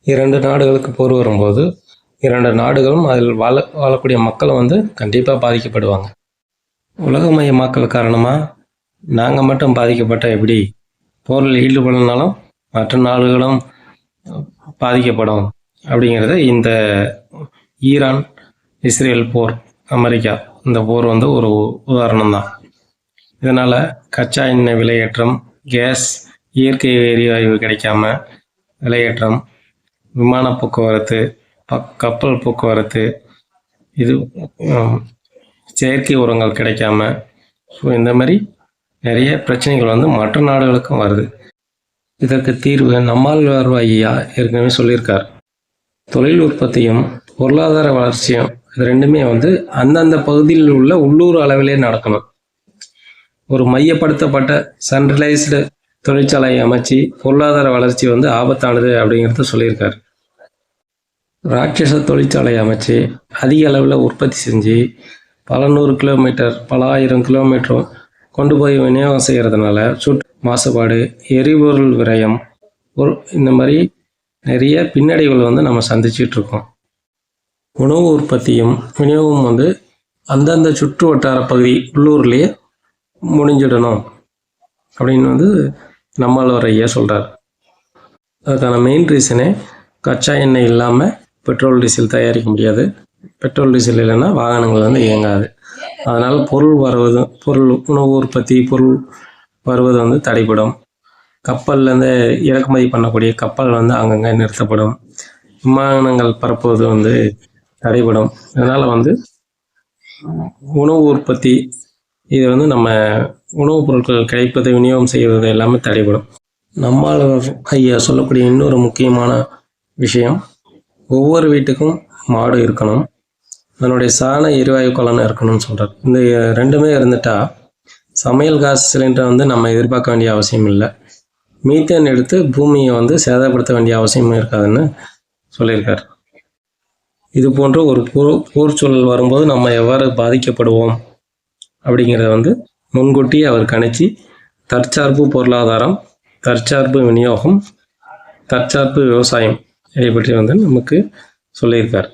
2 நாடுகளுக்கு போர் வரும்போது 2 நாடுகளும் அதில் வாழக்கூடிய மக்களும் வந்து கண்டிப்பாக பாதிக்கப்படுவாங்க. உலகமயமாக்கல் காரணமாக நாங்கள் மட்டும் பாதிக்கப்பட்ட எப்படி போரில் ஈடுபடனாலும் மற்ற நாடுகளும் பாதிக்கப்படும் அப்படிங்கிறத இந்த ஈரான் இஸ்ரேல் போர், அமெரிக்கா இந்த போர் வந்து ஒரு உதாரணம் தான். இதனால் கச்சா எண்ணெய் விலையேற்றம், கேஸ், இயற்கை எரிவாயு கிடைக்காம விலையேற்றம், விமான போக்குவரத்து, கப்பல் போக்குவரத்து, இது செயற்கை உரங்கள் கிடைக்காம, ஸோ இந்த மாதிரி நிறைய பிரச்சனைகள் வந்து மற்ற நாடுகளுக்கும் வருது. இதற்கு தீர்வு நம்மாழ்வார் ஐயா ஏற்கனவே சொல்லியிருக்கார். தொழில் உற்பத்தியும் பொருளாதார வளர்ச்சியும் இது ரெண்டுமே வந்து அந்தந்த பகுதியில் உள்ள உள்ளூர் அளவிலே நடக்கணும். ஒரு மையப்படுத்தப்பட்ட சென்ட்ரலைஸ்டு தொழிற்சாலை அமைச்சு பொருளாதார வளர்ச்சி வந்து ஆபத்தானது அப்படிங்கிறத சொல்லியிருக்காரு. ராட்சச தொழிற்சாலை அமைச்சு அதிக அளவில் உற்பத்தி செஞ்சு பல 100 கிலோமீட்டர், பல 1000 கிலோமீட்டரும் கொண்டு போய் விநியோகம் செய்கிறதுனால மாசுபாடு, எரிபொருள் விரயம், இந்த மாதிரி நிறைய பின்னடைவுகள் வந்து நம்ம சந்திச்சுட்டு இருக்கோம். உணவு உற்பத்தியும் விநியோகமும் வந்து அந்தந்த சுற்று வட்டார பகுதி உள்ளூர்லேயே முடிஞ்சிடணும் அப்படின்னு வந்து நம்மாழ்வார் ஐயா சொல்கிறார். அதுக்கான மெயின் ரீசனே கச்சா எண்ணெய் இல்லாமல் பெட்ரோல் டீசல் தயாரிக்க முடியாது. பெட்ரோல் டீசல் இல்லைன்னா வாகனங்கள் வந்து இயங்காது. அதனால் உணவு உற்பத்தி பொருள் வருவது வந்து தடைப்படும். கப்பல்லேருந்து இறக்குமதி பண்ணக்கூடிய கப்பல் வந்து அங்கங்கே நிறுத்தப்படும். விமானங்கள் பரப்புவது வந்து தடைப்படும். இதனால் வந்து உணவு உற்பத்தி, இது வந்து நம்ம உணவுப் பொருட்கள் கிடைப்பதை விநியோகம் செய்வது எல்லாமே தடைப்படும். நம்மாழ்வார் ஐயா சொல்லக்கூடிய இன்னொரு முக்கியமான விஷயம், ஒவ்வொரு வீட்டுக்கும் மாடு இருக்கணும், அதனுடைய சாண எரிவாயு கலன் இருக்கணும்னு சொல்கிறார். இந்த ரெண்டுமே இருந்துட்டா சமையல் காசு சிலிண்டரை வந்து நம்ம எதிர்பார்க்க வேண்டிய அவசியம் இல்லை. மீத்தேன் எடுத்து பூமியை வந்து சேதப்படுத்த வேண்டிய அவசியமும் இருக்காதுன்னு சொல்லியிருக்கார். இது போன்ற ஒரு போர் சூழல் வரும்போது நம்ம எவ்வாறு பாதிக்கப்படுவோம் அப்படிங்கிறத வந்து முன்கூட்டி அவர் கணிச்சு தற்சார்பு பொருளாதாரம், தற்சார்பு விநியோகம், தற்சார்பு விவசாயம் இதை பற்றி வந்து நமக்கு சொல்லியிருக்கார்.